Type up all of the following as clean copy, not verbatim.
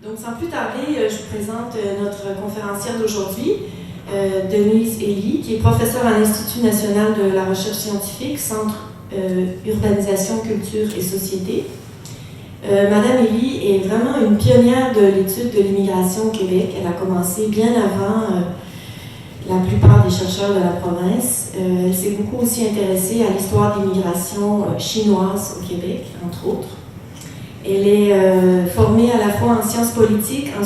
Donc, sans plus tarder, je vous présente notre conférencière d'aujourd'hui, Denise Elie, qui est professeure à l'Institut national de la recherche scientifique, Centre Urbanisation, Culture et Société. Madame Elie est vraiment une pionnière de l'étude de l'immigration au Québec. Elle a commencé bien avant la plupart des chercheurs de la province. Elle s'est beaucoup aussi intéressée à l'histoire de l'immigration chinoise au Québec, entre autres. Elle est formée à la fois en sciences politiques, en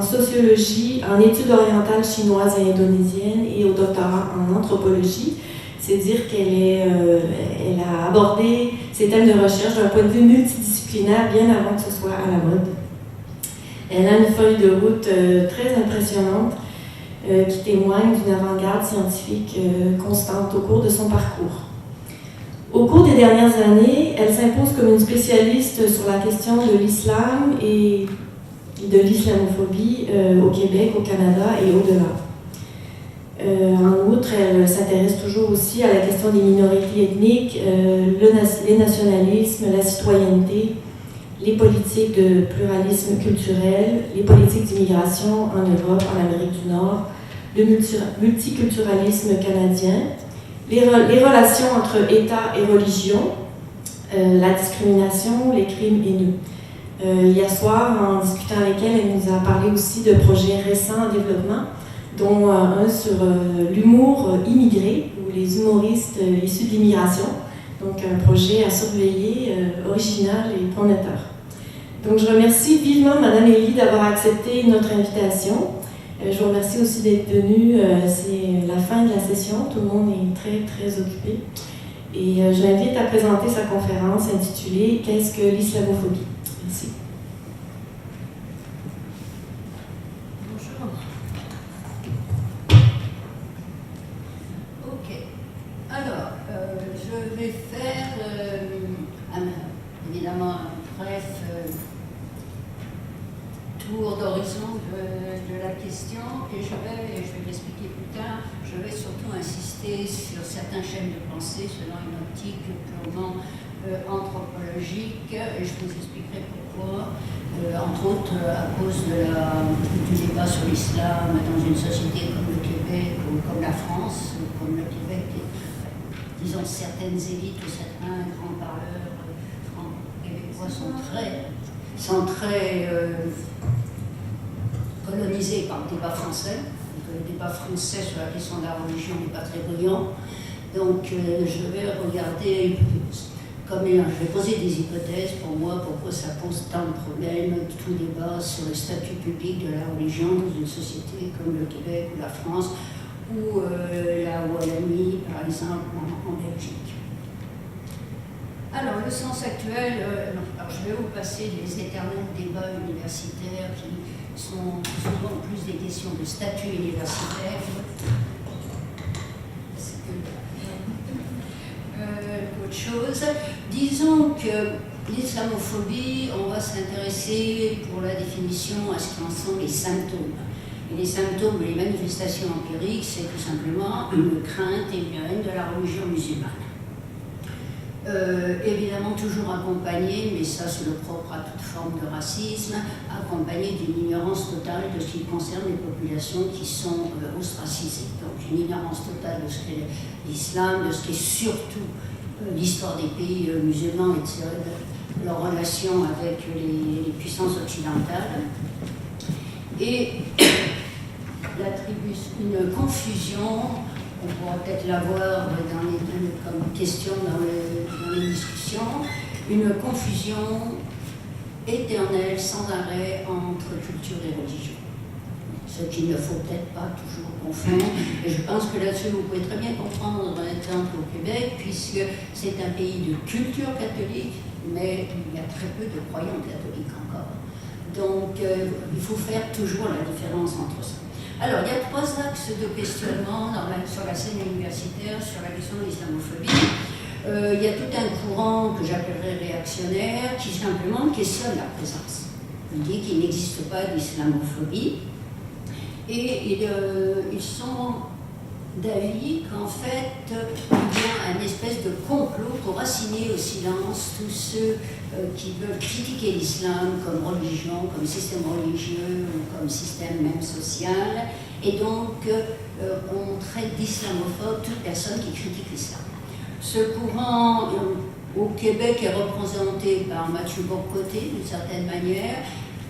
sociologie, en études orientales chinoises et indonésiennes et au doctorat en anthropologie. C'est dire qu'elle a abordé ces thèmes de recherche d'un point de vue multidisciplinaire bien avant que ce soit à la mode. Elle a une feuille de route très impressionnante qui témoigne d'une avant-garde scientifique constante au cours de son parcours. Au cours des dernières années, elle s'impose comme une spécialiste sur la question de l'islam et de l'islamophobie au Québec, au Canada et au-delà. En outre, elle s'intéresse toujours aussi à la question des minorités ethniques, les nationalismes, la citoyenneté, les politiques de pluralisme culturel, les politiques d'immigration en Europe, en Amérique du Nord, le multiculturalisme canadien, les relations entre État et religion, la discrimination, les crimes haineux. Hier soir, en discutant avec elle, elle nous a parlé aussi de projets récents en développement, dont un sur l'humour immigré, ou les humoristes issus de l'immigration. Donc un projet à surveiller, original et prometteur. Donc je remercie vivement Mme Elie d'avoir accepté notre invitation. Je vous remercie aussi d'être venue. C'est la fin de la session, tout le monde est très, très occupé. Et je l'invite à présenter sa conférence intitulée « Qu'est-ce que l'islamophobie ?» Merci. Bonjour. Ok. Alors, je vais faire évidemment un bref tour d'horizon de la question et je vais l'expliquer plus tard, je vais surtout insister sur certains schèmes de pensée selon une optique purement anthropologique et je vous expliquerai pourquoi, entre autres à cause du débat sur l'islam dans une société comme le Québec ou comme la France, ou comme le Québec, disons certaines élites ou certains grands parleurs québécois sont très colonisé par le débat français. Donc, le débat français sur la question de la religion n'est pas très brillant. Donc je vais regarder, je vais poser des hypothèses pour moi, pourquoi ça pose tant de problèmes, tout débat sur le statut public de la religion dans une société comme le Québec ou la France, ou la Wallonie, par exemple, en Belgique. Alors, le sens actuel, je vais vous passer les éternels débats universitaires qui sont souvent plus des questions de statut universitaire qu'autre chose. Disons que l'islamophobie, on va s'intéresser pour la définition à ce qu'en sont les symptômes. Et les symptômes, les manifestations empiriques, c'est tout simplement une crainte et une haine de la religion musulmane. Évidemment toujours accompagné, mais ça c'est le propre à toute forme de racisme, accompagné d'une ignorance totale de ce qui concerne les populations qui sont ostracisées. Donc une ignorance totale de ce qu'est l'islam, de ce qu'est surtout l'histoire des pays musulmans, etc., leur relation avec les puissances occidentales, et une confusion. On pourra peut-être l'avoir comme question dans les discussions, une confusion éternelle, sans arrêt, entre culture et religion. Ce qu'il ne faut peut-être pas toujours confondre. Et je pense que là-dessus, vous pouvez très bien comprendre un exemple au Québec, puisque c'est un pays de culture catholique, mais il y a très peu de croyants catholiques encore. Donc, il faut faire toujours la différence entre ça. Alors, il y a trois axes de questionnement sur la scène universitaire, sur la question de l'islamophobie. Il y a tout un courant que j'appellerais réactionnaire qui simplement questionne la présence. Il dit qu'il n'existe pas d'islamophobie et ils sont d'avis qu'en fait, il y a une espèce de complot pour assigner au silence tous ceux qui veulent critiquer l'islam comme religion, comme système religieux ou comme système même social, et donc on traite d'islamophobe toute personne qui critique l'islam. Ce courant au Québec est représenté par Mathieu Bocoté d'une certaine manière.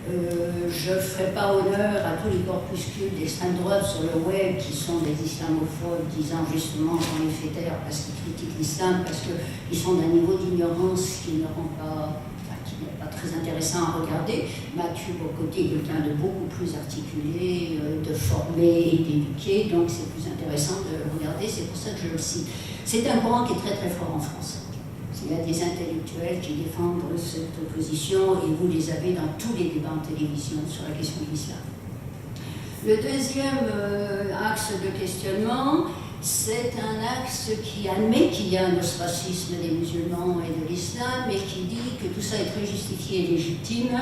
Je ne ferai pas honneur à tous les corpuscules d'extrême droite sur le web qui sont des islamophobes disant justement qu'on les fait taire parce qu'ils critiquent l'islam, parce qu'ils sont d'un niveau d'ignorance qui ne rend pas, qui n'est pas très intéressant à regarder. Mathieu Bocoté est quelqu'un de beaucoup plus articulé, de formé et d'éduqué, donc c'est plus intéressant de le regarder, c'est pour ça que je le cite. C'est un courant qui est très très fort en France. Il y a des intellectuels qui défendent cette position et vous les avez dans tous les débats en télévision sur la question de l'islam. Le deuxième axe de questionnement, c'est un axe qui admet qu'il y a un ostracisme des musulmans et de l'islam, mais qui dit que tout ça est très justifié et légitime,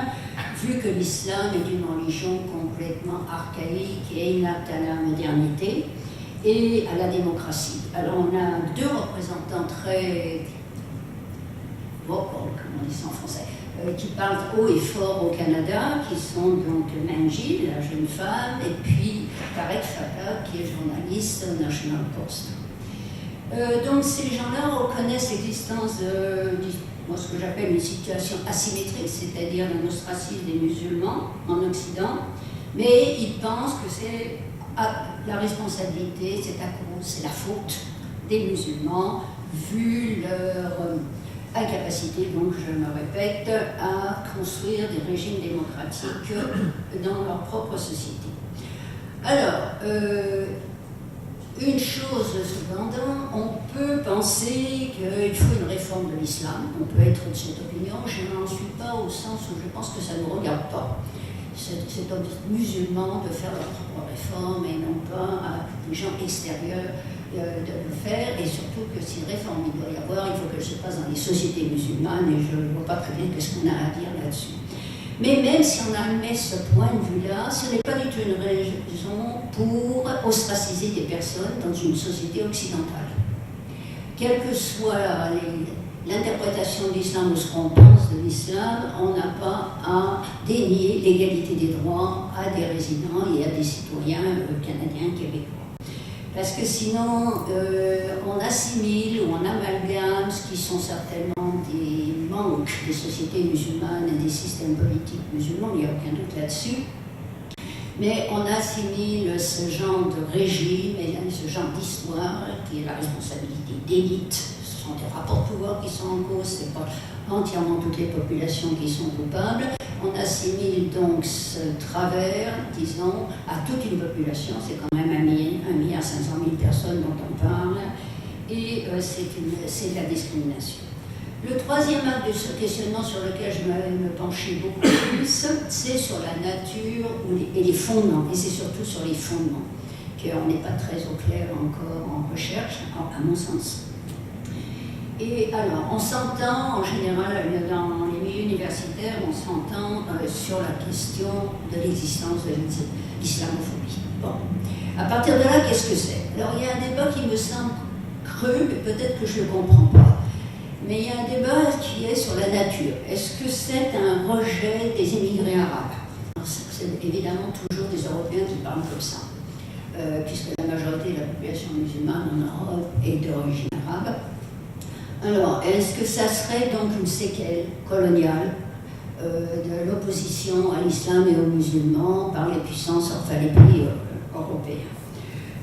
vu que l'islam est une religion complètement archaïque et inapte à la modernité et à la démocratie. Alors on a deux représentants très vocal, comme on dit ça en français, qui parlent haut et fort au Canada, qui sont donc Manjil, la jeune femme, et puis Tarek Fatah, qui est journaliste au National Post. Donc ces gens-là reconnaissent l'existence de moi, ce que j'appelle une situation asymétrique, c'est-à-dire un ostracisme des musulmans en Occident, mais ils pensent que c'est la responsabilité, c'est à cause, c'est la faute des musulmans, vu leur incapacité, donc je me répète, à construire des régimes démocratiques dans leur propre société. Alors, une chose cependant, on peut penser qu'il faut une réforme de l'islam, on peut être de cette opinion, je n'en suis pas au sens où je pense que ça ne nous regarde pas. C'est aux musulmans de faire leur propre réforme et non pas à des gens extérieurs de le faire, et surtout que si une réforme il doit y avoir, il faut qu'elle se passe dans les sociétés musulmanes, et je ne vois pas très bien qu'est-ce qu'on a à dire là-dessus. Mais même si on admet ce point de vue-là, ce n'est pas du tout une raison pour ostraciser des personnes dans une société occidentale. Quelle que soit l'interprétation de l'islam ou ce qu'on pense de l'islam, on n'a pas à dénier l'égalité des droits à des résidents et à des citoyens canadiens, québécois. Parce que sinon, on assimile ou on amalgame ce qui sont certainement des manques des sociétés musulmanes et des systèmes politiques musulmans, il n'y a aucun doute là-dessus. Mais on assimile ce genre de régime et ce genre d'histoire qui est la responsabilité d'élites. Ce sont des rapports de pouvoir qui sont en cause, ce n'est pas entièrement toutes les populations qui sont coupables. On assimile donc ce travers, disons, à toute une population, c'est quand même 1,5 milliard personnes dont on parle, et c'est de la discrimination. Le troisième acte de ce questionnement sur lequel je vais me pencher beaucoup plus, c'est sur la nature et les fondements, et c'est surtout sur les fondements, qu'on n'est pas très au clair encore en recherche, à mon sens. Et alors, on s'entend en général dans les milieux universitaires, on s'entend sur la question de l'existence de l'islamophobie. Bon, à partir de là, qu'est-ce que c'est? Alors, il y a un débat qui me semble creux, mais peut-être que je ne le comprends pas. Mais il y a un débat qui est sur la nature. Est-ce que c'est un rejet des immigrés arabes? C'est évidemment toujours des Européens qui parlent comme ça, puisque la majorité de la population musulmane en Europe est d'origine arabe. Alors, est-ce que ça serait donc une séquelle coloniale de l'opposition à l'islam et aux musulmans par les puissances, enfin les pays européens?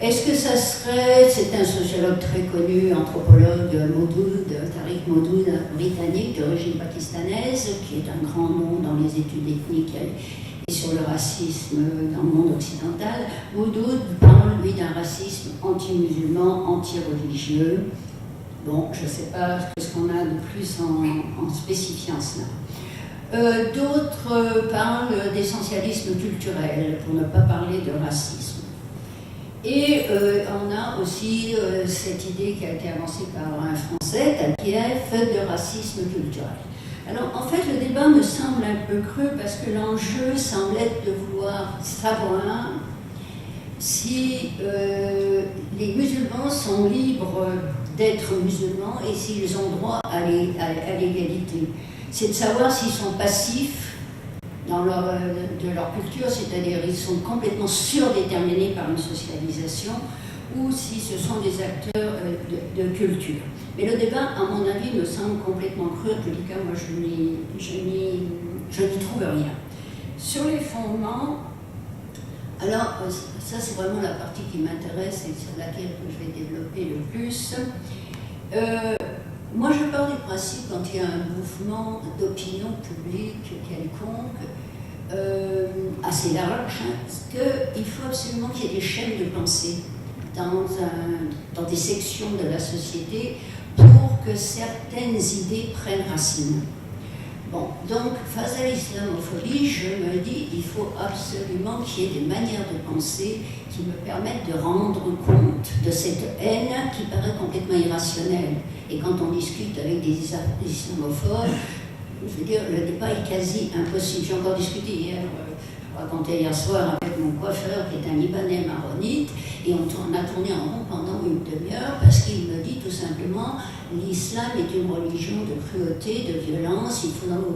Est-ce que ça serait, c'est un sociologue très connu, anthropologue, Tariq Modoud, britannique d'origine pakistanaise, qui est un grand nom dans les études ethniques et sur le racisme dans le monde occidental. Modoud parle, lui, d'un racisme anti-musulman, anti-religieux. Bon, je ne sais pas ce qu'on a de plus en spécifiant cela. D'autres parlent d'essentialisme culturel, pour ne pas parler de racisme. Et on a aussi cette idée qui a été avancée par un Français, Takiev, de racisme culturel. Alors, en fait, le débat me semble un peu creux parce que l'enjeu semble être de vouloir savoir si les musulmans sont libres d'être musulmans et s'ils ont droit à l'égalité. C'est de savoir s'ils sont passifs de leur culture, c'est-à-dire ils sont complètement surdéterminés par une socialisation, ou si ce sont des acteurs de culture. Mais le débat, à mon avis, me semble complètement creux. En tous les cas, moi, je n'y trouve rien. Sur les fondements, alors, ça c'est vraiment la partie qui m'intéresse et sur laquelle je vais développer le plus. Moi, je pars du principe, quand il y a un mouvement d'opinion publique quelconque, assez large, qu'il faut absolument qu'il y ait des chaînes de pensée dans des sections de la société pour que certaines idées prennent racine. Bon, donc, face à l'islamophobie, je me dis qu'il faut absolument qu'il y ait des manières de penser qui me permettent de rendre compte de cette haine qui paraît complètement irrationnelle. Et quand on discute avec des islamophobes, je veux dire, le débat est quasi impossible. J'ai encore discuté hier, je racontais hier soir avec mon coiffeur qui est un Libanais maronite, et on a tourné en rond pendant une demi-heure parce qu'il me dit tout simplement l'islam est une religion de cruauté, de violence,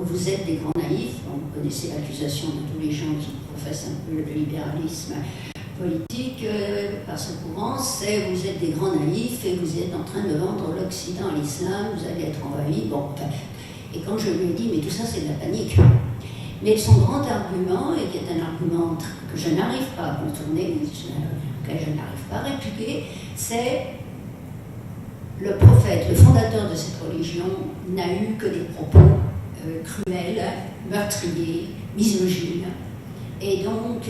vous êtes des grands naïfs. Bon, vous connaissez l'accusation de tous les gens qui professent un peu le libéralisme politique par ce courant, c'est vous êtes des grands naïfs et vous êtes en train de vendre l'Occident à l'islam, vous allez être envahis. Bon, et quand je lui ai dit, mais tout ça c'est de la panique. Mais son grand argument, et qui est un argument que je n'arrive pas à contourner, auquel je n'arrive pas à répliquer, c'est le prophète, le fondateur de cette religion, n'a eu que des propos cruels, meurtriers, misogynes. Et donc,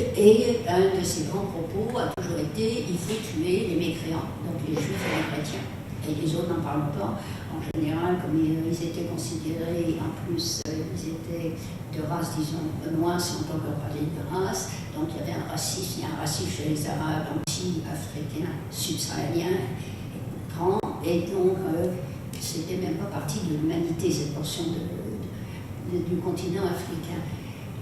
un de ses grands propos a toujours été il faut tuer les mécréants, donc les juifs et les chrétiens. Et les autres n'en parlent pas. En général, comme ils étaient considérés, en plus, ils étaient de race, disons, noire, si on peut encore parler de race. Donc il y avait un racisme, il y a un racisme chez les Arabes, anti-africains, subsahariens, grands. Et donc, c'était même pas partie de l'humanité, cette portion du continent africain.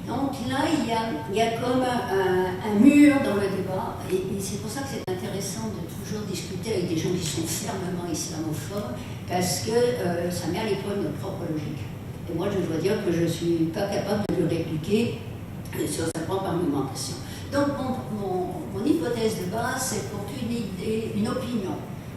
Donc là, il y a comme un mur dans le débat, et c'est pour ça que c'est intéressant de toujours discuter avec des gens qui sont fermement islamophobes, parce que ça met à l'épreuve notre propre logique. Et moi, je dois dire que je ne suis pas capable de le répliquer sur sa propre argumentation. Donc, mon hypothèse de base, c'est pour qu'une idée, une opinion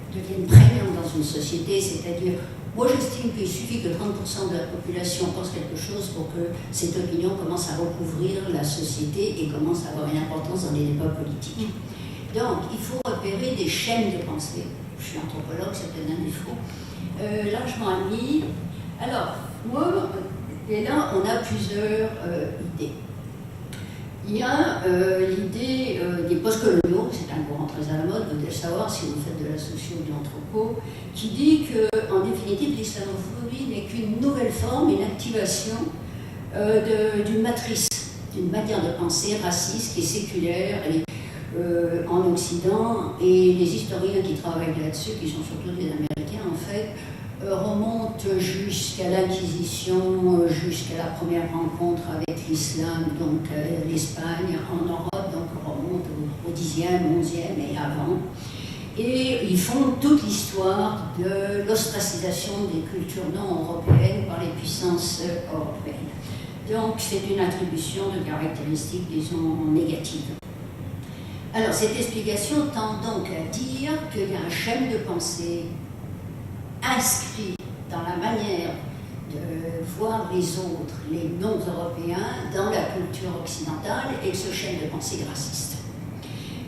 devienne prégnante dans une société, c'est-à-dire moi, j'estime qu'il suffit que 30% de la population pense quelque chose pour que cette opinion commence à recouvrir la société et commence à avoir une importance dans les débats politiques. Donc, il faut repérer des chaînes de pensée. Je suis anthropologue, c'est peut-être un défaut. Largement admis. Alors, moi, et là, on a plusieurs idées. Il y a l'idée des postcoloniaux, c'est un courant très à la mode, vous devez le savoir si vous faites de la socio ou de l'anthropo, qui dit qu'en définitive, l'islamophobie n'est qu'une nouvelle forme, une activation d'une matrice, d'une manière de penser raciste qui est séculaire en Occident. Et les historiens qui travaillent là-dessus, qui sont surtout des Américains en fait, remonte jusqu'à l'Inquisition, jusqu'à la première rencontre avec l'islam, donc l'Espagne en Europe, donc remonte au 10e, 11e et avant. Et ils font toute l'histoire de l'ostracisation des cultures non européennes par les puissances européennes. Donc c'est une attribution de caractéristiques, disons, négatives. Alors cette explication tend donc à dire qu'il y a un schème de pensée inscrit dans la manière de voir les autres, les non-européens, dans la culture occidentale, et que ce schème de pensée est raciste.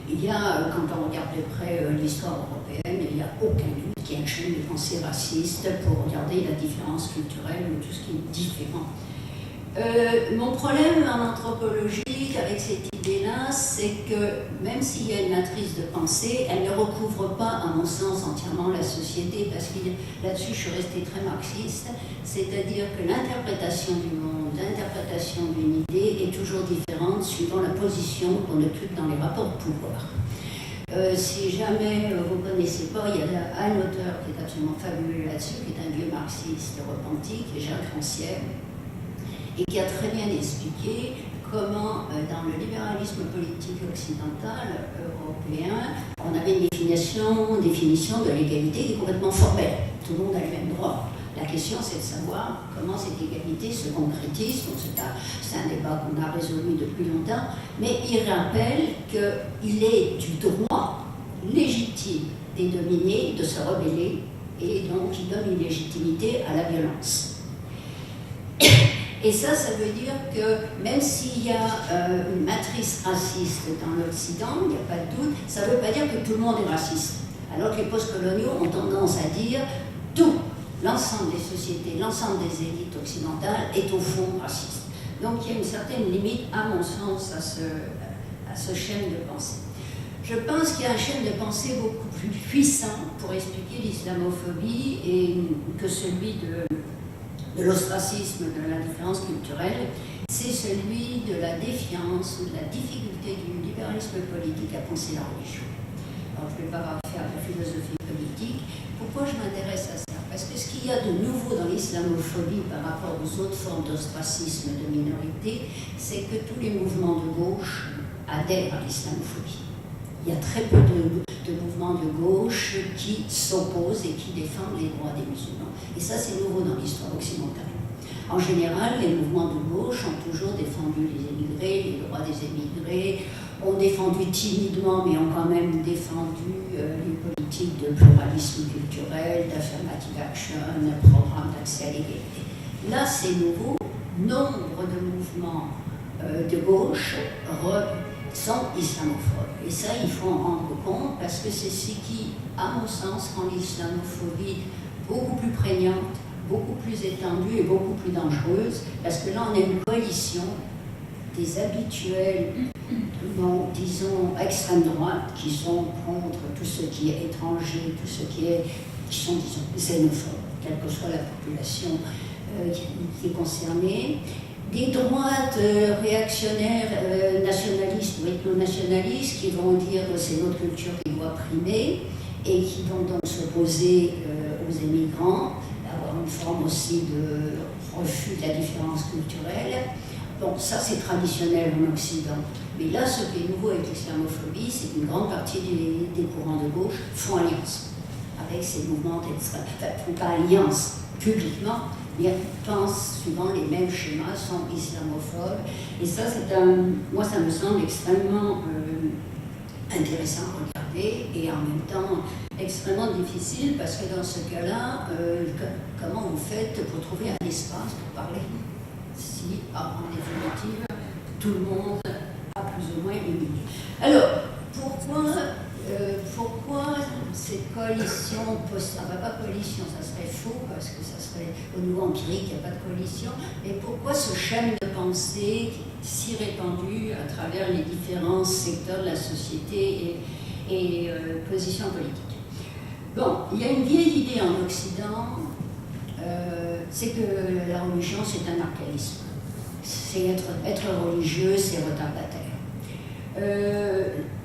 Il y a, quand on regarde de près l'histoire européenne, il n'y a aucun doute qu'il y a un schème de pensée raciste pour regarder la différence culturelle ou tout ce qui est différent. Mon problème en anthropologie avec cette idée-là, c'est que même s'il y a une matrice de pensée, elle ne recouvre pas, à mon sens, entièrement la société, parce que là-dessus, je suis restée très marxiste, c'est-à-dire que l'interprétation du monde, l'interprétation d'une idée est toujours différente suivant la position qu'on occupe dans les rapports de pouvoir. Si jamais vous ne connaissez pas, il y a un auteur qui est absolument fabuleux là-dessus, qui est un vieux marxiste repenti, qui est Jacques Rancière, et qui a très bien expliqué comment, dans le libéralisme politique occidental européen, on avait une définition de l'égalité qui est complètement formelle. Tout le monde a les mêmes droits. La question, c'est de savoir comment cette égalité se concrétise. Donc c'est un débat qu'on a résolu depuis longtemps, mais il rappelle qu'il est du droit légitime des dominés de se rebeller, et donc il donne une légitimité à la violence. Et ça veut dire que même s'il y a une matrice raciste dans l'Occident, il n'y a pas de doute, ça ne veut pas dire que tout le monde est raciste. Alors que les postcoloniaux ont tendance à dire tout, l'ensemble des sociétés, l'ensemble des élites occidentales est au fond raciste. Donc il y a une certaine limite, à mon sens, à ce schème de pensée. Je pense qu'il y a un schème de pensée beaucoup plus puissant pour expliquer l'islamophobie que celui de l'ostracisme, de l'indifférence culturelle, c'est celui de la défiance ou de la difficulté du libéralisme politique à penser la religion. Alors je ne vais pas faire de philosophie politique. Pourquoi je m'intéresse à ça? Parce que ce qu'il y a de nouveau dans l'islamophobie par rapport aux autres formes d'ostracisme de minorité, c'est que tous les mouvements de gauche adhèrent à l'islamophobie. Il y a très peu de mouvements de gauche qui s'opposent et qui défendent les droits des musulmans. Et ça, c'est nouveau dans l'histoire occidentale. En général, les mouvements de gauche ont toujours défendu les émigrés, les droits des émigrés, ont défendu timidement, mais ont quand même défendu les politiques de pluralisme culturel, d'affirmative action, un programme d'accès à l'égalité. Là, c'est nouveau. Nombre de mouvements de gauche sont islamophobes. Et ça, il faut en rendre compte parce que c'est ce qui, à mon sens, rend l'islamophobie beaucoup plus prégnante, beaucoup plus étendue et beaucoup plus dangereuse, parce que là, on a une coalition des habituels, disons, extrême droite, qui sont contre tout ce qui est étranger, tout ce qui sont, disons, xénophobes, quelle que soit la population qui est concernée. Des droites réactionnaires, nationalistes ou ethno-nationalistes qui vont dire que c'est notre culture qui doit primer et qui vont donc s'opposer aux immigrants, avoir une forme aussi de refus de la différence culturelle. Bon, ça c'est traditionnel en Occident. Mais là, ce qui est nouveau avec l'islamophobie, c'est qu'une grande partie des courants de gauche font alliance avec ces mouvements d'extrême. Enfin, font pas alliance publiquement, mais pensent suivant les mêmes schémas, sont islamophobes. Et ça, moi, ça me semble extrêmement intéressant à regarder et en même temps extrêmement difficile parce que dans ce cas-là, comment vous faites pour trouver un espace pour parler si, en définitive, tout le monde a plus ou moins humilié. Alors, pourquoi cette coalition, pas coalition, ça serait faux parce que ça serait au niveau empirique, il n'y a pas de coalition, mais pourquoi ce schème de pensée si répandu à travers les différents secteurs de la société et positions politiques? Bon, il y a une vieille idée en Occident, c'est que la religion c'est un archaïsme. C'est être religieux, c'est retardataire.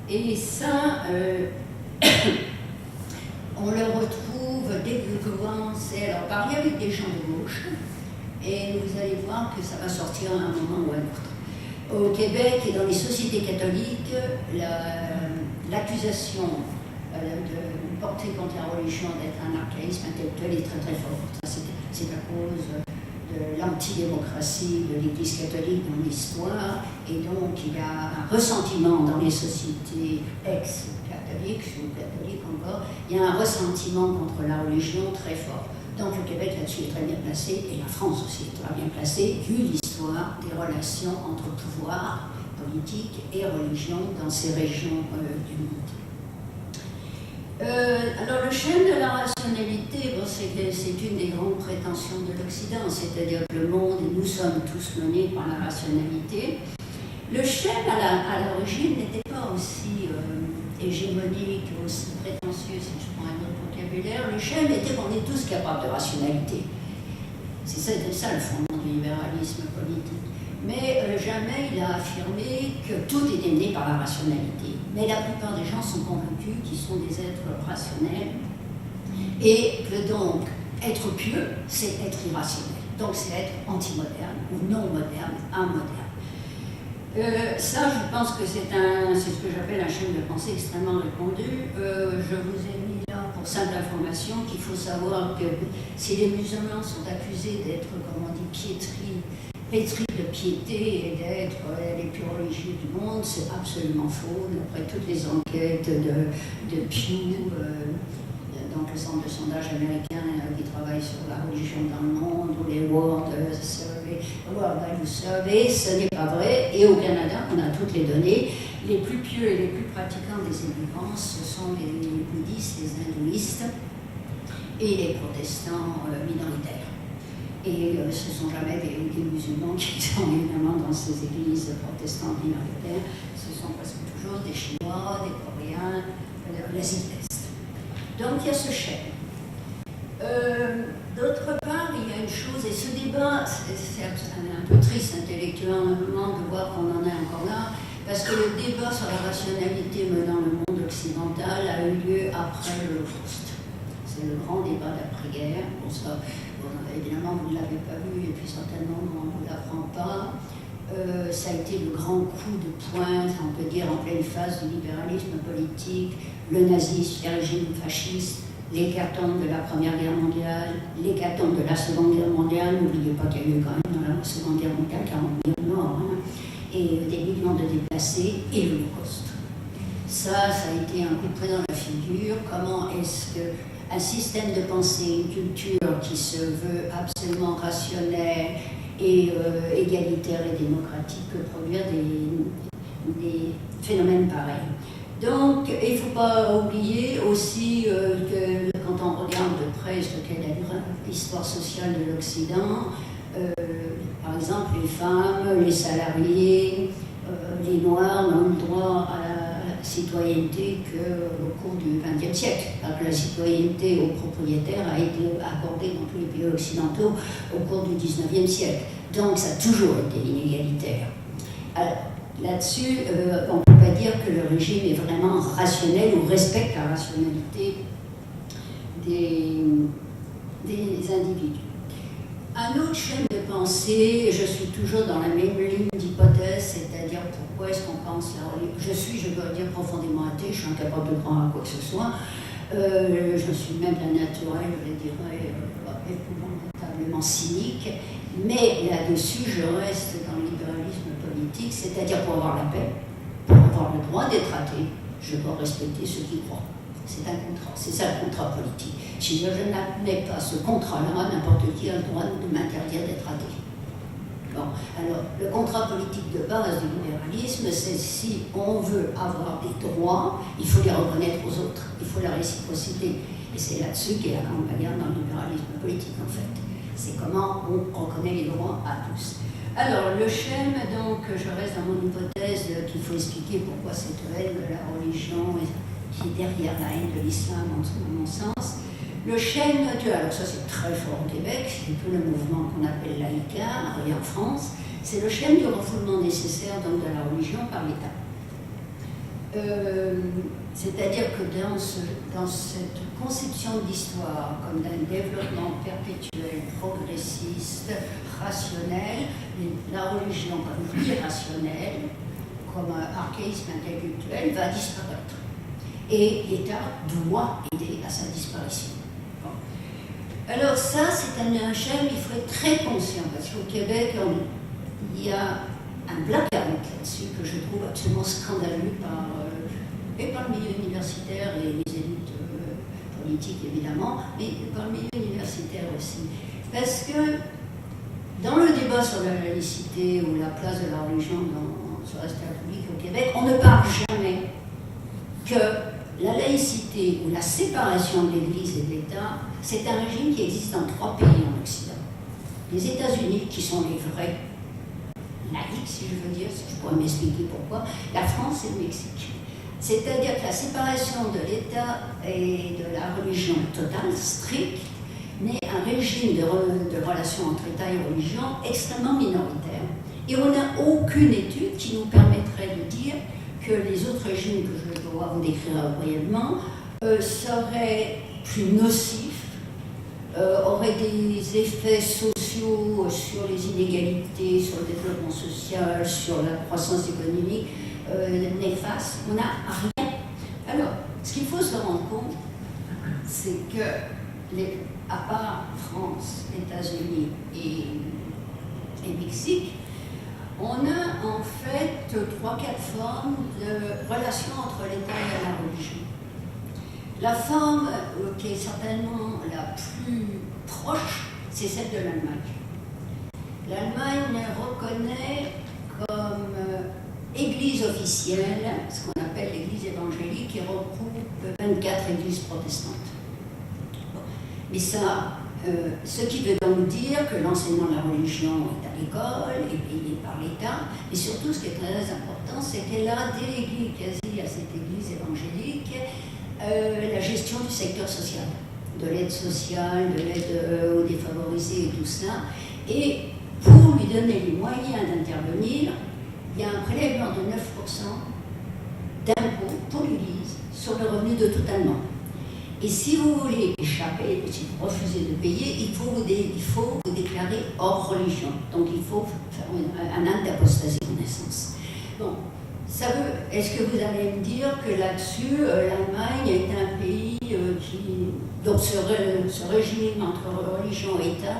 Et ça, on le retrouve dès que vous commencez à parler avec des gens de gauche, et vous allez voir que ça va sortir à un moment ou à un autre. Au Québec et dans les sociétés catholiques, l'accusation de porter contre la religion d'être un archaïsme intellectuel est très très forte. C'est à cause de l'antidémocratie de l'Église catholique dans l'histoire, et donc il y a un ressentiment dans les sociétés ex-catholiques, ou catholiques encore, il y a un ressentiment contre la religion très fort. Donc le Québec là-dessus est très bien placé, et la France aussi est très bien placée, vu l'histoire des relations entre pouvoir politique et religion dans ces régions du monde. Alors le schème de la rationalité, bon, c'est une des grandes prétentions de l'Occident, c'est-à-dire que le monde, et nous sommes tous menés par la rationalité. Le schème à l'origine n'était pas aussi hégémonique, aussi prétentieux, si je prends un autre vocabulaire. Le schème était qu'on est tous capables de rationalité. C'était ça le fondement du libéralisme politique. Mais jamais il a affirmé que tout était né par la rationalité. Mais la plupart des gens sont convaincus qu'ils sont des êtres rationnels et que donc être pieux, c'est être irrationnel. Donc c'est être anti-moderne ou non moderne, amoderne. Ça, je pense que c'est ce que j'appelle un schéma de pensée extrêmement répandu. Je vous ai mis là pour simple information qu'il faut savoir que si les musulmans sont accusés d'être, comme on dit, pétris de piété et d'être les plus religieux du monde, c'est absolument faux. D'après toutes les enquêtes de Pew, donc le centre de sondage américain qui travaille sur la religion dans le monde, ou les World Value Survey, ce n'est pas vrai. Et au Canada, on a toutes les données. Les plus pieux et les plus pratiquants des immigrants, ce sont les bouddhistes, les hindouistes et les protestants minoritaires. Et ce ne sont jamais des musulmans qui sont évidemment dans ces églises protestantes minoritaires. Ce sont presque toujours des Chinois, des Coréens, l'Asie de l'Est. Donc il y a ce schéma. D'autre part, il y a une chose, et ce débat, c'est un peu triste intellectuellement de voir qu'on en est encore là, parce que le débat sur la rationalité menant le monde occidental a eu lieu après l'Holocauste. C'est le grand débat d'après-guerre. Bon, ça, évidemment, vous ne l'avez pas vu, et puis certainement, on ne vous l'apprend pas. Ça a été le grand coup de poing, on peut dire, en pleine phase du libéralisme politique, le nazisme, les régimes fascistes, l'hécatombe de la Première Guerre mondiale, l'hécatombe de la Seconde Guerre mondiale. N'oubliez pas qu'il y a eu quand même dans la Seconde Guerre mondiale 40 millions de morts, et des millions de déplacés, et l'Holocauste. Ça a été un coup de poing dans la figure. Comment est-ce qu'un système de pensée, une culture qui se veut absolument rationnelle et égalitaire et démocratique peut produire des phénomènes pareils. Donc, il ne faut pas oublier aussi que quand on regarde de près ce qu'est l'histoire sociale de l'Occident, par exemple, les femmes, les salariés, les Noirs n'ont le droit à la citoyenneté qu'au cours du XXe siècle. Alors que la citoyenneté aux propriétaires a été accordée dans tous les pays occidentaux au cours du XIXe siècle. Donc, ça a toujours été inégalitaire. Alors, là-dessus, on ne peut pas dire que le régime est vraiment rationnel ou respecte la rationalité des individus. Un autre schéma de pensée, je suis toujours dans la même ligne d'hypothèse, c'est-à-dire pourquoi est-ce qu'on pense la religion. Je dois dire, profondément athée, je suis incapable de croire à quoi que ce soit. Je suis même d'un naturel, je dirais, épouvantablement cynique. Mais là-dessus, je reste dans le libéralisme politique, c'est-à-dire pour avoir la paix, pour avoir le droit d'être athée, je dois respecter ceux qui croient. C'est un contrat, c'est ça le contrat politique. Si je n'admets pas ce contrat-là, n'importe qui a le droit de m'interdire d'être athée. Bon, alors, le contrat politique de base du libéralisme, c'est si on veut avoir des droits, il faut les reconnaître aux autres, il faut la réciprocité. Et c'est là-dessus qu'est la grande bagarre dans le libéralisme politique, en fait. C'est comment on reconnaît les droits à tous. Alors, le schème, donc, je reste dans mon hypothèse qu'il faut expliquer pourquoi cette haine de la religion qui est derrière la haine de l'islam, à mon sens. Le schème, alors ça c'est très fort au Québec, c'est tout le mouvement qu'on appelle laïcard, et en France, c'est le schème du refoulement nécessaire donc, de la religion par l'État. C'est-à-dire que dans cette conception de l'histoire comme d'un développement perpétuel, progressiste, rationnel, la religion comme irrationnelle, comme un archaïsme intellectuel, va disparaître. Et l'État doit aider à sa disparition. Bon. Alors ça, c'est un schème, il faut être très conscient, parce qu'au Québec, il y a un blackout là-dessus que je trouve absolument scandaleux par le milieu universitaire et les élites politiques évidemment, mais par le milieu universitaire aussi. Parce que dans le débat sur la laïcité ou la place de la religion sur la sphère publique au Québec, on ne parle jamais que la laïcité ou la séparation de l'Église et de l'État, c'est un régime qui existe dans 3 pays en Occident. Les États-Unis, qui sont les vrais laïcs, si je veux dire, je pourrais m'expliquer pourquoi, la France et le Mexique. C'est-à-dire que la séparation de l'État et de la religion totale, stricte, n'est un régime de relations entre État et religion extrêmement minoritaire. Et on n'a aucune étude qui nous permettrait de dire que les autres régimes que je dois vous décrire brièvement seraient plus nocifs aurait des effets sociaux sur les inégalités, sur le développement social, sur la croissance économique néfaste. On n'a rien. Alors, ce qu'il faut se rendre compte, c'est que, à part France, États-Unis et Mexique, on a en fait 3-4 formes de relations entre l'État et la religion. La forme qui est certainement la plus proche, c'est celle de l'Allemagne. L'Allemagne reconnaît comme église officielle ce qu'on appelle l'église évangélique, qui regroupe 24 églises protestantes. Mais ça, ce qui veut donc dire que l'enseignement de la religion est à l'école, est payé par l'État, et surtout ce qui est très important, c'est qu'elle a délégué quasi à cette église évangélique la gestion du secteur social, de l'aide sociale, de l'aide aux défavorisés et tout cela. Et pour lui donner les moyens d'intervenir, il y a un prélèvement de 9% d'impôts pour l'Église sur le revenu de tout Allemand. Et si vous voulez échapper, si vous refusez de payer, il faut vous déclarer hors religion. Donc il faut faire un acte d'apostasie de naissance. Bon, est-ce que vous allez me dire que là-dessus, l'Allemagne est un pays donc ce régime entre religion et État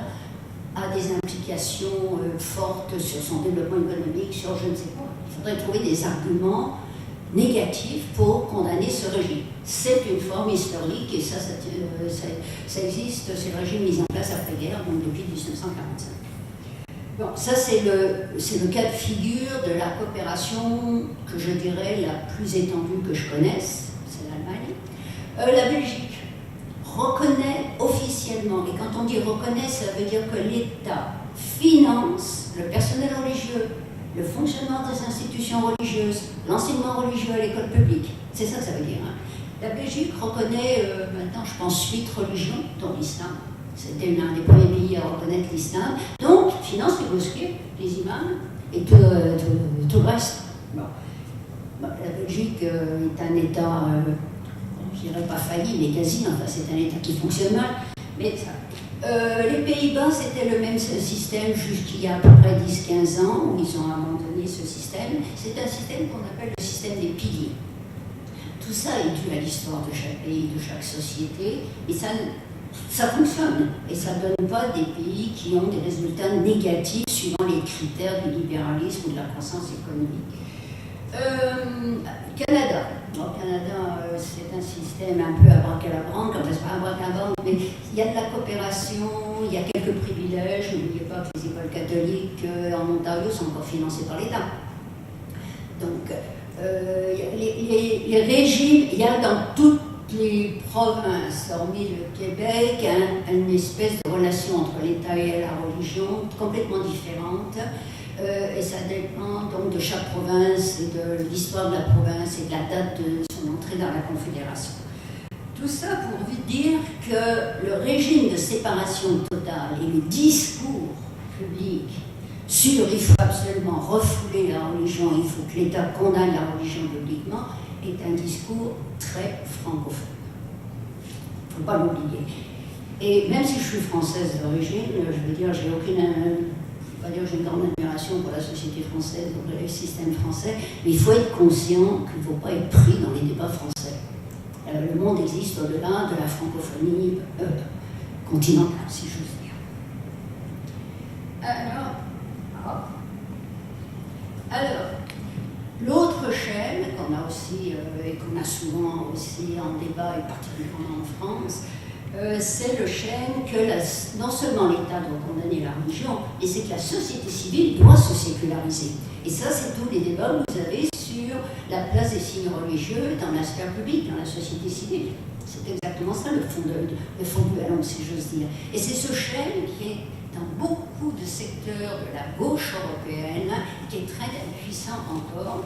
a des implications fortes sur son développement économique, sur je ne sais quoi. Il faudrait trouver des arguments négatifs pour condamner ce régime. C'est une forme historique et ça existe, c'est le régime mis en place après-guerre, donc depuis 1945. Bon, ça c'est le cas de figure de la coopération que je dirais la plus étendue que je connaisse, c'est l'Allemagne. La Belgique reconnaît officiellement, et quand on dit reconnaît, ça veut dire que l'État finance le personnel religieux, le fonctionnement des institutions religieuses, l'enseignement religieux à l'école publique. C'est ça que ça veut dire. Hein. La Belgique reconnaît maintenant, je pense, 8 religions, dont l'islam. C'était l'un des premiers pays à reconnaître l'islam. Donc, finance les mosquées, les imams et tout le reste. Bon. Bon, la Belgique est un État, je ne dirais pas failli, mais quasi. Enfin, c'est un État qui fonctionne mal. Mais ça. Les Pays-Bas, c'était le même système jusqu'il y a à peu près 10-15 ans, où ils ont abandonné ce système. C'est un système qu'on appelle le système des piliers. Tout ça est dû à l'histoire de chaque pays, de chaque société, et ça fonctionne. Et ça ne donne pas des pays qui ont des résultats négatifs suivant les critères du libéralisme ou de la croissance économique. Canada. Au Canada, c'est un système un peu abracadabranc, enfin c'est pas abracadabranc, mais il y a de la coopération, il y a quelques privilèges. N'oubliez pas que les écoles catholiques en Ontario sont encore financées par l'État. Donc, les régimes, il y a dans toutes les provinces, hormis le Québec, une espèce de relation entre l'État et la religion complètement différente. Et ça dépend donc de chaque province et de l'histoire de la province et de la date de son entrée dans la Confédération. Tout ça pour vous dire que le régime de séparation totale et le discours public sur il faut absolument refouler la religion, il faut que l'État condamne la religion publiquement, est un discours très francophone. Il ne faut pas l'oublier. Et même si je suis française d'origine, je veux dire, j'ai pas dire que j'ai une grande admiration pour la société française, pour le système français, mais il faut être conscient qu'il ne faut pas être pris dans les débats français. Le monde existe au-delà de la francophonie continentale, si j'ose dire. Alors, l'autre chaîne qu'on a aussi, et qu'on a souvent aussi en débat, et particulièrement en France, c'est le chaîne que non seulement l'État doit condamner la religion, mais c'est que la société civile doit se séculariser. Et ça, c'est tous les débats que vous avez sur la place des signes religieux dans la sphère publique, dans la société civile. C'est exactement ça le fond du ballon, si j'ose dire. Et c'est ce chaîne qui est dans beaucoup de secteurs de la gauche européenne, qui est très puissant encore.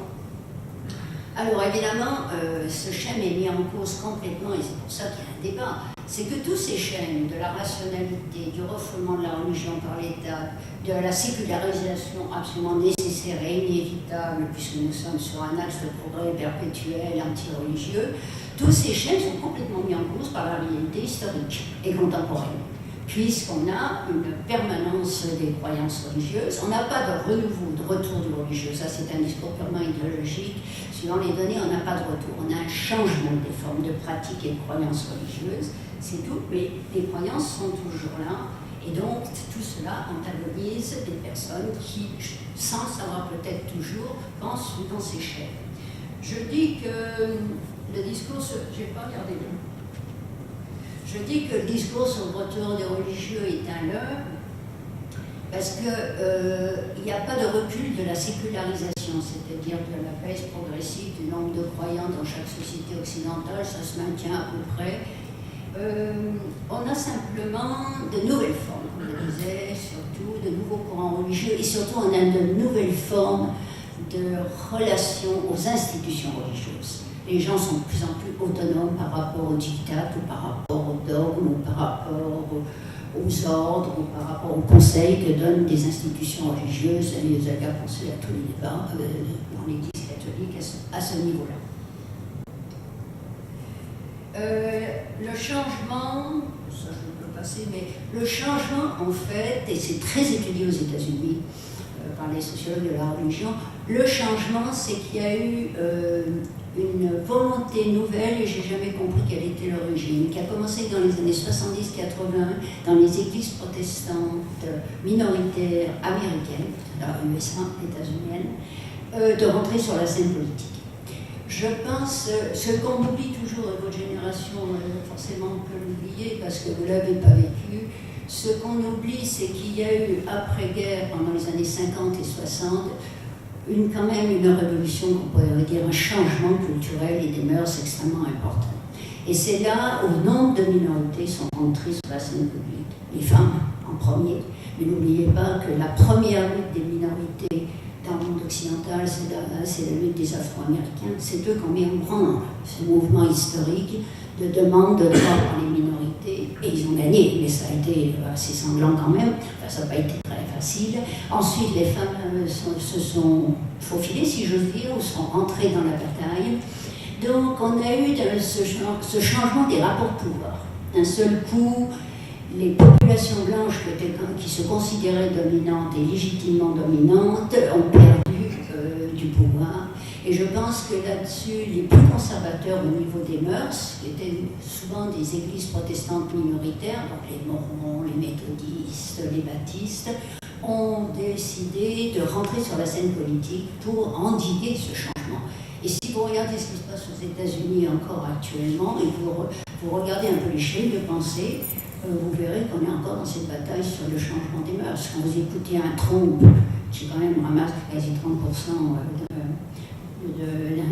Alors évidemment, ce schème est mis en cause complètement, et c'est pour ça qu'il y a un débat. C'est que tous ces schèmes de la rationalité, du refoulement de la religion par l'État, de la sécularisation absolument nécessaire et inévitable, puisque nous sommes sur un axe de progrès perpétuel, anti-religieux, tous ces schèmes sont complètement mis en cause par la réalité historique et contemporaine. puisqu'on a une permanence des croyances religieuses. On n'a pas de renouveau, de retour du religieux. Ça, c'est un discours purement idéologique. Suivant les données, on n'a pas de retour. On a un changement des formes de pratiques et de croyances religieuses. C'est tout, mais les croyances sont toujours là. Et donc, tout cela antagonise des personnes qui, sans savoir peut-être toujours, pensent une pensée chère. Je dis que le discours sur... J'ai pas regardé là. Je dis que le discours sur le retour des religieux est un leurre, parce qu'il n'y a pas de recul de la sécularisation, c'est-à-dire de la baisse progressive du nombre de croyants dans chaque société occidentale, ça se maintient à peu près. On a simplement de nouvelles formes, comme je disais, surtout de nouveaux courants religieux, et surtout on a de nouvelles formes de relation aux institutions religieuses. Les gens sont de plus en plus autonomes par rapport aux dictats, ou par rapport aux dogmes, ou par rapport aux ordres, ou par rapport aux conseils que donnent des institutions religieuses. Et vous avez à penser à tous les débats dans l'Église catholique à ce niveau-là. Le changement, ça je peux passer, mais le changement en fait, et c'est très étudié aux États-Unis par les sociologues de la religion, le changement c'est qu'il y a eu une volonté nouvelle, et j'ai jamais compris quelle était l'origine, qui a commencé dans les années 70-80 dans les églises protestantes minoritaires américaines, alors USA, états-uniennes, de rentrer sur la scène politique. Je pense, ce qu'on oublie toujours de votre génération, forcément on peut l'oublier parce que vous ne l'avez pas vécu, ce qu'on oublie c'est qu'il y a eu après-guerre, pendant les années 50 et 60, quand même une révolution, qu'on pourrait dire un changement culturel et des mœurs extrêmement important. Et c'est là où nombre de minorités sont rentrées sur la scène publique. Les femmes en premier, mais n'oubliez pas que la première lutte des minorités dans le monde occidental, c'est la lutte des Afro-Américains. C'est eux qui ont mis en branle ce mouvement historique de demande de droits par les minorités, et ils ont gagné, mais ça a été assez sanglant quand même, enfin, ça n'a pas été très facile. Ensuite, les femmes se sont faufilées, si j'ose dire, ou sont entrées dans la bataille. Donc on a eu ce changement des rapports de pouvoir. D'un seul coup, les populations blanches qui se considéraient dominantes et légitimement dominantes ont perdu du pouvoir. Et je pense que là-dessus, les plus conservateurs au niveau des mœurs, qui étaient souvent des églises protestantes minoritaires, donc les mormons, les méthodistes, les baptistes, ont décidé de rentrer sur la scène politique pour endiguer ce changement. Et si vous regardez ce qui se passe aux États-Unis encore actuellement, et vous regardez un peu les chaînes de pensée, vous verrez qu'on est encore dans cette bataille sur le changement des mœurs. Quand vous écoutez un Trump, qui quand même ramasse quasi 30%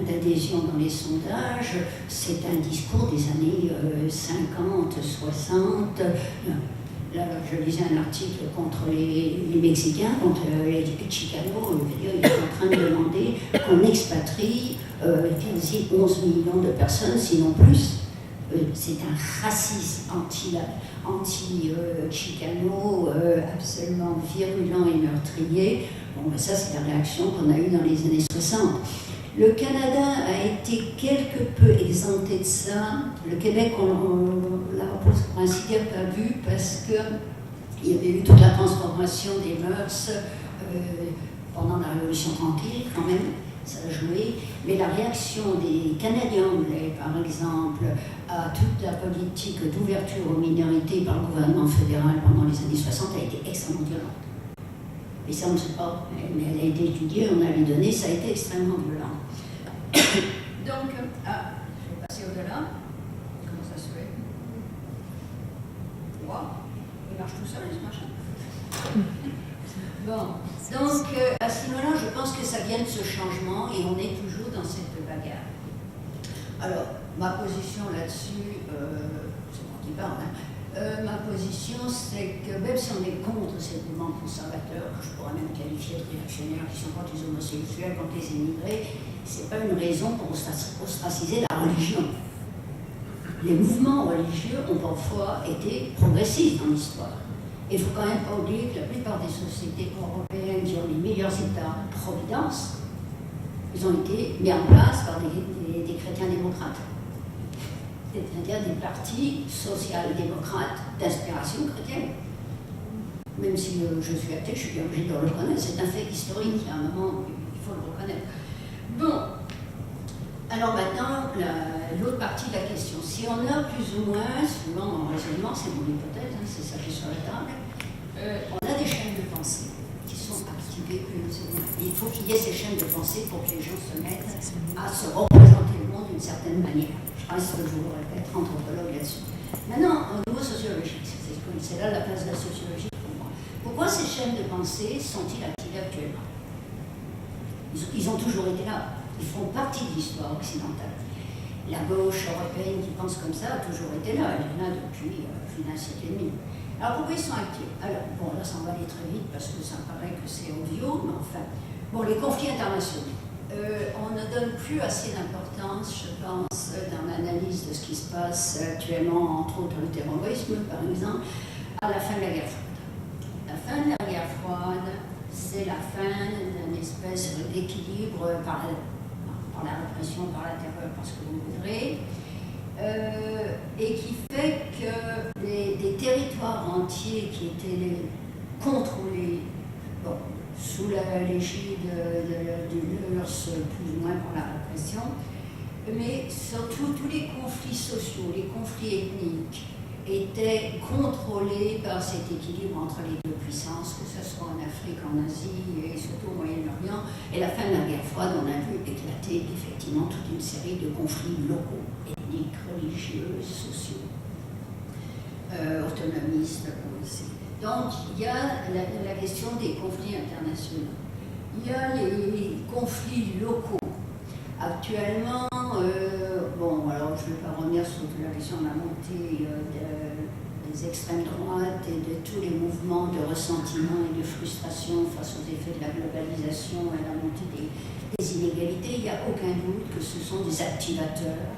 d'adhésion dans les sondages, c'est un discours des années 50, 60. Là, je lisais un article contre les Mexicains, contre les Chicanos. Il est en train de demander qu'on expatrie quasi 11 millions de personnes, sinon plus. C'est un racisme anti-chicano, absolument virulent et meurtrier. Bon, ben ça, c'est la réaction qu'on a eue dans les années 60. Le Canada a été quelque peu exempté de ça. Le Québec, on l'a pour ainsi dire pas vu parce qu'il y avait eu toute la transformation des mœurs pendant la Révolution tranquille, quand même. Ça a joué, mais la réaction des Canadiens anglais, par exemple, à toute la politique d'ouverture aux minorités par le gouvernement fédéral pendant les années 60 a été extrêmement violente. Et ça, on ne sait pas, mais elle a été étudiée, on a les données, ça a été extrêmement violent. Donc, je vais passer au-delà. Comment ça se fait? Wow, il marche tout seul, ce machin. Bon, donc à ce niveau-là, je pense que ça vient de ce changement et on est toujours dans cette bagarre. Alors, ma position là-dessus, c'est moi qui parle, ma position c'est que même si on est contre ces mouvements conservateurs, que je pourrais même qualifier de réactionnaires, qui sont contre les homosexuels, contre les immigrés, c'est pas une raison pour ostraciser la religion. Les mouvements religieux ont parfois été progressistes dans l'histoire. Il ne faut quand même pas oublier que la plupart des sociétés européennes qui ont les meilleurs États-providence, ils ont été mis en place par des chrétiens démocrates. c'est-à-dire des partis social-démocrates d'inspiration chrétienne. Même si je suis athée, je suis bien obligée de le reconnaître, c'est un fait historique, à un moment, il faut le reconnaître. Bon, alors maintenant, l'autre partie de la question. Si on a plus ou moins, suivant mon raisonnement, c'est mon hypothèse, hein, c'est ça qui est sur la table, on a des chaînes de pensée qui sont activées plus ou moins. Il faut qu'il y ait ces chaînes de pensée pour que les gens se mettent à se représenter le monde d'une certaine manière. Je pense que je vous le répète, anthropologue là-dessus. Maintenant, au niveau sociologique, c'est là la place de la sociologie pour moi. Pourquoi ces chaînes de pensée sont-ils activées actuellement? Ils ont toujours été là. Ils font partie de l'histoire occidentale. La gauche européenne qui pense comme ça a toujours été là. Elle est là depuis plus d'un siècle et demi. Alors pourquoi ils sont actifs? Alors, bon, là ça va aller très vite parce que ça me paraît que c'est obvious, mais enfin. Bon, les conflits internationaux. On ne donne plus assez d'importance, je pense, dans l'analyse de ce qui se passe actuellement, entre autres le terrorisme, par exemple, à la fin de la guerre froide. La fin de la guerre froide, c'est la fin d'une espèce d'équilibre par la répression, par la terreur, par ce que vous voudrez, et qui fait que des territoires entiers qui étaient contrôlés, bon, sous l'égide de l'URSS, plus ou moins par la répression, mais surtout tous les conflits sociaux, les conflits ethniques, étaient contrôlés par cet équilibre entre les deux puissances, que ce soit en Afrique, en Asie et surtout au Moyen-Orient. Et la fin de la guerre froide, on a vu éclater effectivement toute une série de conflits locaux, ethniques, religieux, sociaux, autonomistes aussi. Donc il y a la question des conflits internationaux. Il y a les conflits locaux. Actuellement, bon, alors je ne vais pas revenir sur la question de la montée des extrêmes droites et de tous les mouvements de ressentiment et de frustration face aux effets de la globalisation et la montée des inégalités. Il n'y a aucun doute que ce sont des activateurs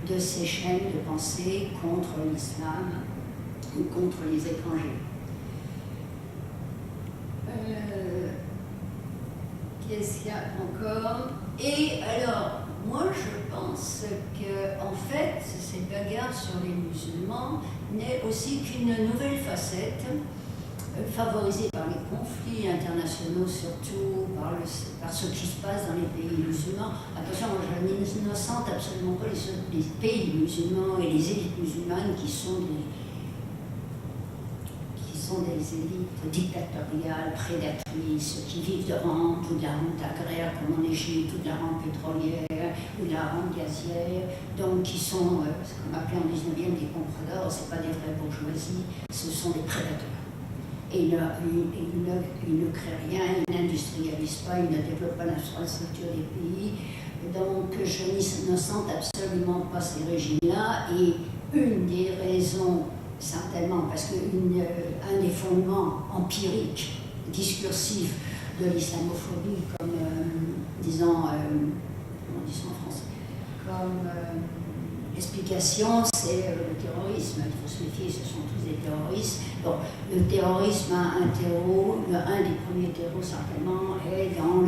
de ces chaînes de pensée contre l'islam ou contre les étrangers. Qu'est-ce qu'il y a encore? Et alors, moi je pense que en fait, cette bagarre sur les musulmans n'est aussi qu'une nouvelle facette favorisée par les conflits internationaux, surtout par ce qui se passe dans les pays musulmans. Attention, moi je n'innocente absolument pas les pays musulmans et les élites musulmanes qui sont des élites dictatoriales, prédatrices, qui vivent de rente ou de la rente agraire comme en Égypte, ou de la rente pétrolière, ou de la rente gazière, donc qui sont, ce qu'on appelait en 19e des compradors, ce n'est pas des vraies bourgeoisies, ce sont des prédateurs. Et ils ne créent rien, ils n'industrialisent pas, ils ne développent pas l'infrastructure des pays. Donc je n'innocente absolument pas ces régimes-là, et une des raisons, certainement, parce qu'un des fondements empiriques, discursifs de l'islamophobie, comme, disons, comment on dit ça en français, comme explication, c'est le terrorisme. Il faut se méfier, ce sont tous des terroristes. Bon, le terrorisme a un terreau, un des premiers terreaux certainement, est dans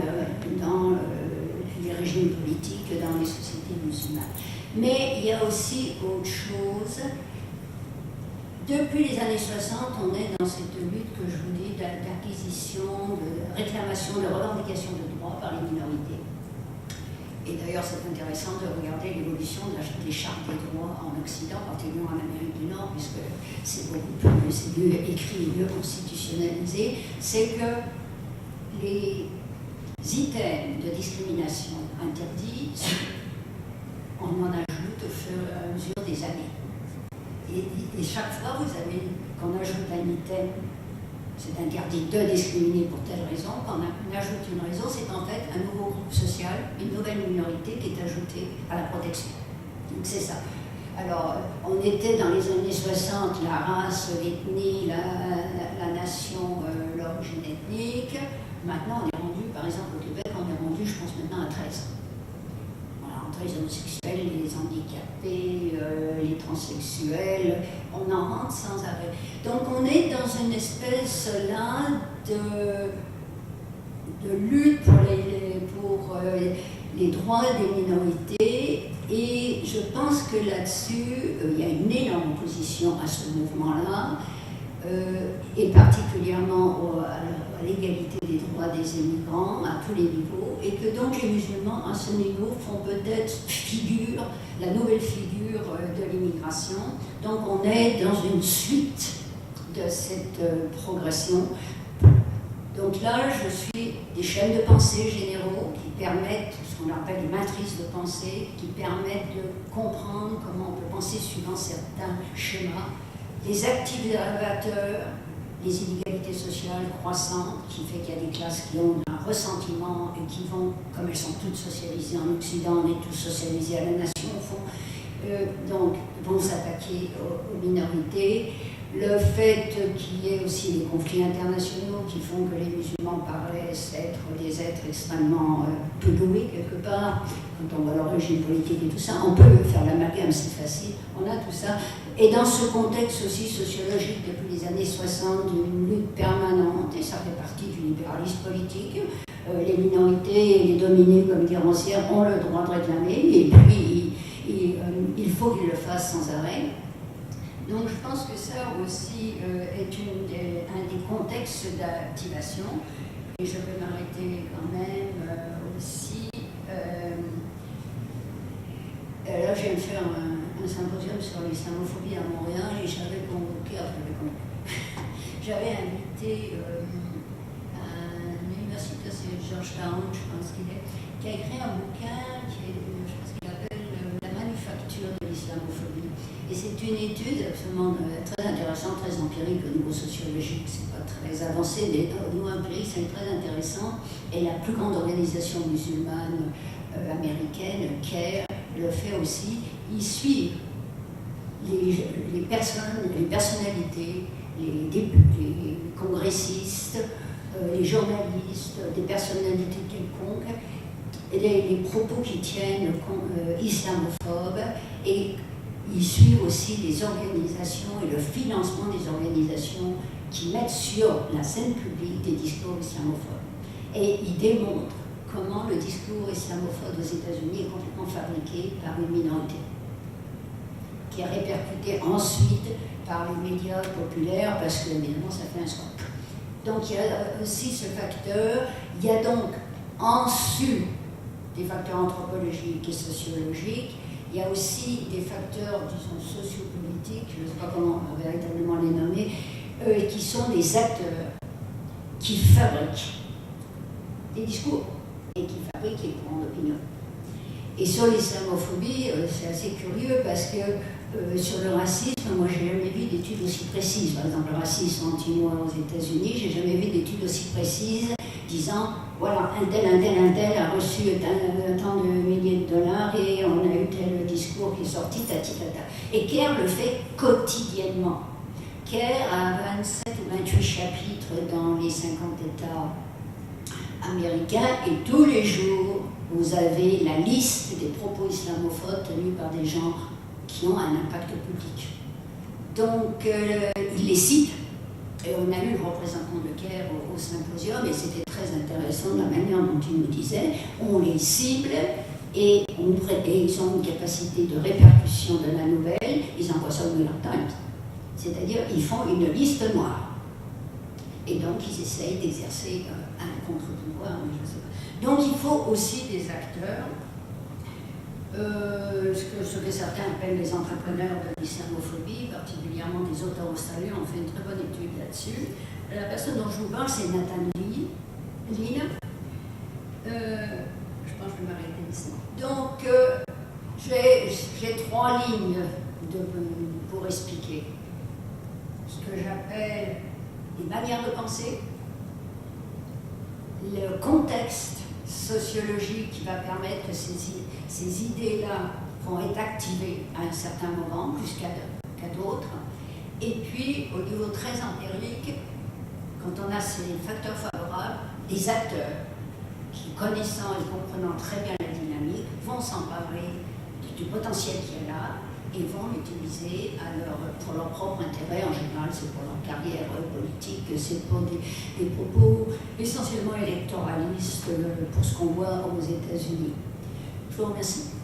les régimes politiques, dans les sociétés musulmanes. Mais il y a aussi autre chose. Depuis les années 60, on est dans cette lutte que je vous dis d'acquisition, de réclamation, de revendication de droits par les minorités. Et d'ailleurs, c'est intéressant de regarder l'évolution des chartes des droits en Occident, particulièrement en Amérique du Nord, puisque c'est beaucoup plus, c'est mieux écrit, mieux constitutionnalisé. C'est que les items de discrimination interdits, on en ajoute au fur et à mesure des années. Et chaque fois, vous avez, qu'on ajoute un item, c'est interdit de discriminer pour telle raison. Quand on ajoute une raison, c'est en fait un nouveau groupe social, une nouvelle minorité qui est ajoutée à la protection. Donc c'est ça. Alors, on était dans les années 60, la race, l'ethnie, la nation, l'origine ethnique. Maintenant, on est rendu, par exemple au Québec, on est rendu, je pense maintenant, à 13. Les homosexuels, les handicapés, les transsexuels, on en rentre sans arrêt. Donc on est dans une espèce là de lutte pour les droits des minorités, Et je pense que là-dessus, il y a une énorme opposition à ce mouvement-là, et particulièrement à l'égalité des droits des immigrants à tous les niveaux, et que donc les musulmans à ce niveau font peut-être figure, la nouvelle figure de l'immigration. Donc on est dans une suite de cette progression. Donc là, je suis des chaînes de pensée généraux qui permettent, ce qu'on appelle des matrices de pensée, qui permettent de comprendre comment on peut penser suivant certains schémas. Les activateurs, les inégalités sociales croissantes, qui fait qu'il y a des classes qui ont un ressentiment et qui vont, comme elles sont toutes socialisées en Occident, on est tous socialisés à la nation au fond, donc vont s'attaquer aux minorités. Le fait qu'il y ait aussi des conflits internationaux qui font que les musulmans paraissent être des êtres extrêmement peu doués quelque part, quand on voit leur régime politique et tout ça, on peut faire l'amalgame, c'est facile, on a tout ça. Et dans ce contexte aussi sociologique depuis les années 60, d'une lutte permanente, et ça fait partie du libéralisme politique, les minorités et les dominés, comme dit Rancière, ont le droit de réclamer, et puis il faut qu'ils le fassent sans arrêt. Donc je pense que ça aussi est un des contextes d'activation. Et je vais m'arrêter quand même aussi. Là, je viens de faire un symposium sur l'islamophobie à Montréal et j'avais invité à l'université, c'est Georgetown, je pense qu'il est, qui a écrit un bouquin je pense qu'il appelle La manufacture de l'islamophobie. Et c'est une étude absolument très intéressante, très empirique au niveau sociologique, c'est pas très avancé, mais au niveau empirique c'est très intéressant. Et la plus grande organisation musulmane américaine, CARE, le fait aussi. Ils suivent les personnalités, les congressistes, les journalistes, des personnalités quelconques, les propos qui tiennent islamophobes, et ils suivent aussi les organisations et le financement des organisations qui mettent sur la scène publique des discours islamophobes. Et ils démontrent comment le discours islamophobe aux États-Unis est complètement fabriqué par une minorité, qui est répercutée ensuite par les médias populaires, parce que évidemment ça fait un scoop. Donc il y a aussi ce facteur. Il y a donc en sus des facteurs anthropologiques et sociologiques, il y a aussi des facteurs, disons, sociopolitiques, je ne sais pas comment véritablement les nommer, qui sont des acteurs qui fabriquent des discours et qui fabriquent les courants d'opinion. Et sur l'islamophobie, c'est assez curieux parce que sur le racisme, moi j'ai jamais vu d'études aussi précises. Par exemple, le racisme anti-noir aux États-Unis, j'ai jamais vu d'études aussi précises disant voilà, un tel a reçu tant de milliers de dollars et on a eu tel discours qui est sorti, tatitata. Et CARE le fait quotidiennement. CARE a 27 ou 28 chapitres dans les 50 États américains et tous les jours, vous avez la liste des propos islamophobes tenus par des gens qui ont un impact public. Donc, il les cite. Et on a eu le représentant de CARE au symposium et c'était très intéressant la manière dont il nous disait. On les cible et ils ont une capacité de répercussion de la nouvelle. Ils envoient ça au New York Times. C'est-à-dire ils font une liste noire. Et donc ils essayent d'exercer un contre-pouvoir. Donc il faut aussi des acteurs. Ce que certains appellent les entrepreneurs de l'islamophobie, particulièrement des auteurs australiens, ont fait une très bonne étude là-dessus. La personne dont je vous parle, c'est Nathan Lynn. Je pense que je vais m'arrêter ici. Donc, j'ai 3 lignes pour expliquer ce que j'appelle les manières de penser, le contexte sociologique qui va permettre que ces idées-là vont être activées à un certain moment, plus qu'à d'autres. Et puis, au niveau très empirique, quand on a ces facteurs favorables, des acteurs qui, connaissant et comprenant très bien la dynamique, vont s'emparer du potentiel qu'il y a là et vont l'utiliser pour leur propre intérêt. En général, c'est pour leur carrière politique, c'est pour des propos essentiellement électoralistes pour ce qu'on voit aux États-Unis. Je vous remercie.